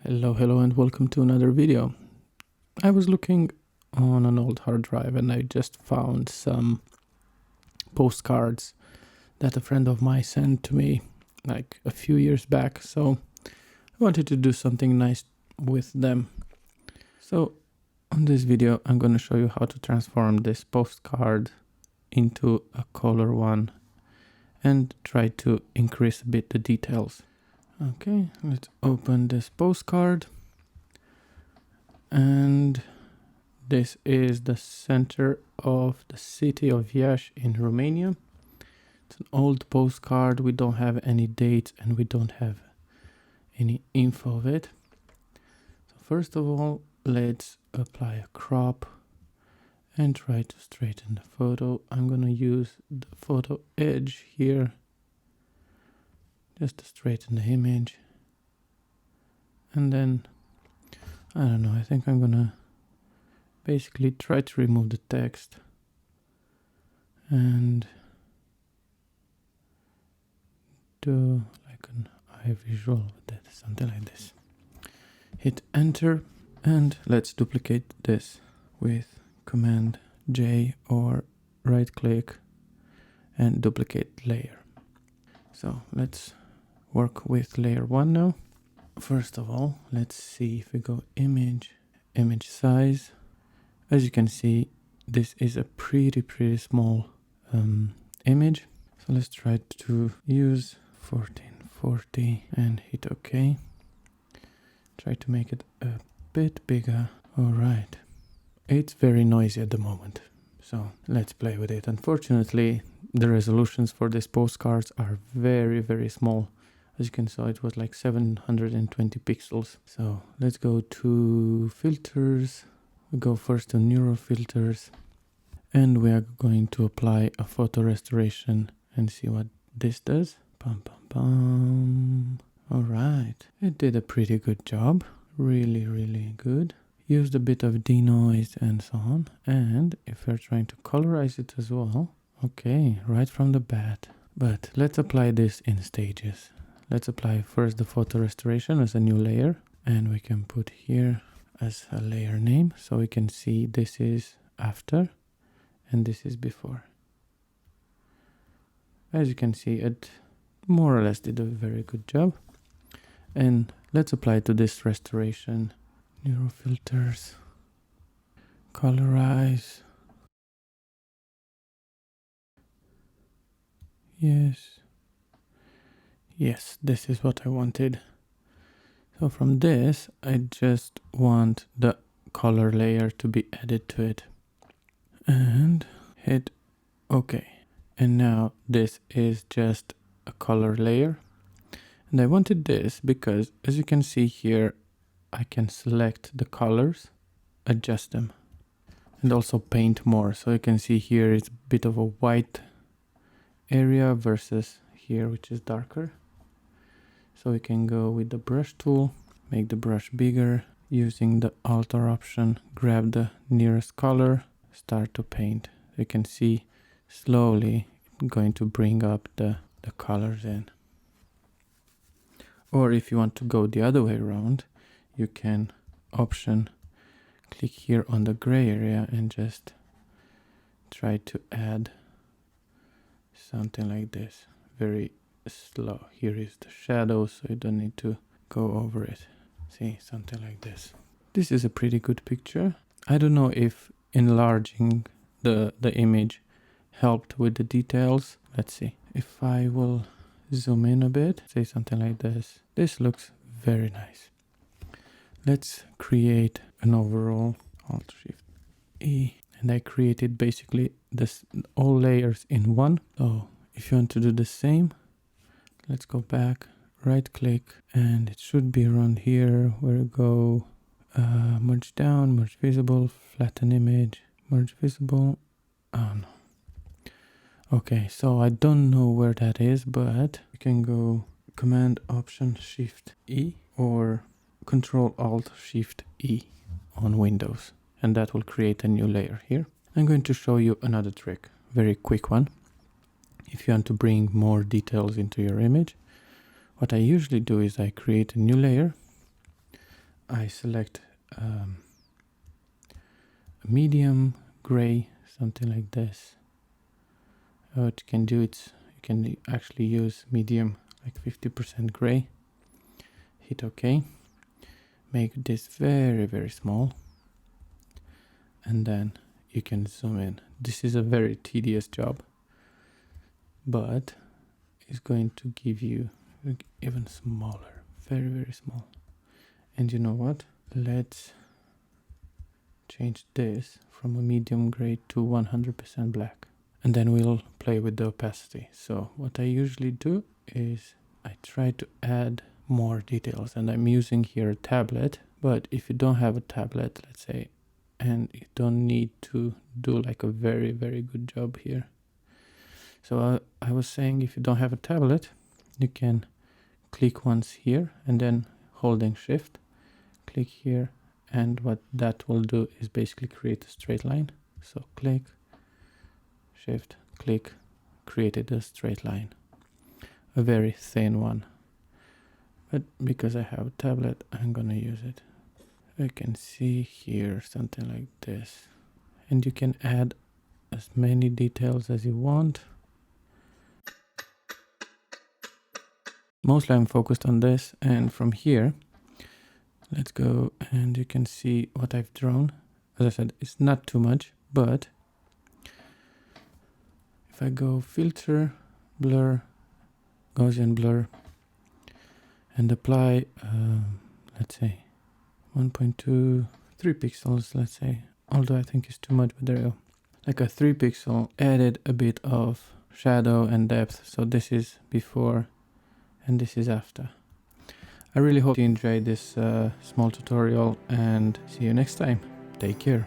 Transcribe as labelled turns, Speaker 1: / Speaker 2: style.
Speaker 1: Hello and welcome to another video. I was looking on an old hard drive and I just found some postcards that a friend of mine sent to me like a few years back, so I wanted to do something nice with them. So on this video I'm going to show you how to transform this postcard into a color one and try to increase a bit the details. Okay, let's open this postcard, and this is the center of the city of Iași in Romania. It's an old postcard, we don't have any dates and we don't have any info of it. So first of all, let's apply a crop and try to straighten the photo. I'm gonna use the photo edge here just to straighten the image, and then I don't know, I think I'm gonna basically try to remove the text and do like an eye visual with it, something like this. Hit enter and let's duplicate this with Command J or right click and duplicate layer. So let's work with layer 1 now. First of all, let's see if we go image size. As you can see, this is a pretty small image. So let's try to use 1440 and hit OK. Try to make it a bit bigger. All right. It's very noisy at the moment, so let's play with it. Unfortunately, the resolutions for these postcards are very small. As you can see, it was like 720 pixels. So let's go to filters. We go first to neural filters, and we are going to apply a photo restoration and see what this does. Pum pum pum. All right, it did a pretty good job. Really good. Used a bit of denoise and so on. And if we're trying to colorize it as well, okay, right from the bat. But let's apply this in stages. Let's apply first the photo restoration as a new layer, and we can put here as a layer name so we can see this is after and this is before. As you can see, it more or less did a very good job. And let's apply to this restoration. Neural filters, colorize. Yes, this is what I wanted. So from this, I just want the color layer to be added to it. And hit OK. And now this is just a color layer. And I wanted this because, as you can see here, I can select the colors, adjust them, and also paint more. So you can see here it's a bit of a white area versus here, which is darker. So we can go with the brush tool, make the brush bigger, using the alter option, grab the nearest color, start to paint. You can see slowly going to bring up the colors in. Or if you want to go the other way around, you can option click here on the gray area and just try to add something like this. Very slow. Here is the shadow, so you don't need to go over it. See, something like this. This is a pretty good picture. I don't know if enlarging the image helped with the details. Let's see. If I will zoom in a bit, say something like this. This looks very nice. Let's create an overall. Alt Shift E, and I created basically this all layers in one. So if you want to do the same, let's go back, right click, and it should be around here where we go merge down, merge visible, flatten image, merge visible. Oh no. Okay, so I don't know where that is, but you can go Command Option Shift E or Control Alt Shift E on Windows, and that will create a new layer here. I'm going to show you another trick, very quick one. If you want to bring more details into your image, what I usually do is I create a new layer, I select a medium gray, something like this. What you can do is you can actually use medium, like 50% gray. Hit OK. Make this very, very small. And then you can zoom in. This is a very tedious job, but it's going to give you even smaller, very, very small. And you know what? Let's change this from a medium gray to 100% black. And then we'll play with the opacity. So what I usually do is I try to add more details, and I'm using here a tablet. But if you don't have a tablet, let's say, and you don't need to do like a very, very good job here. So I was saying, if you don't have a tablet, you can click once here and then holding shift, click here, and what that will do is basically create a straight line. So click, shift, click, created a straight line, a very thin one. But because I have a tablet, I'm gonna use it. You can see here something like this, and you can add as many details as you want. Mostly I'm focused on this, and from here let's go, and you can see what I've drawn. As I said, it's not too much, but if I go filter, blur, Gaussian blur, and apply let's say 1.2, 3 pixels, let's say, although I think it's too much, but there you go. Like a 3 pixel, added a bit of shadow and depth. So this is before and this is after. I really hope you enjoyed this small tutorial, and see you next time. Take care.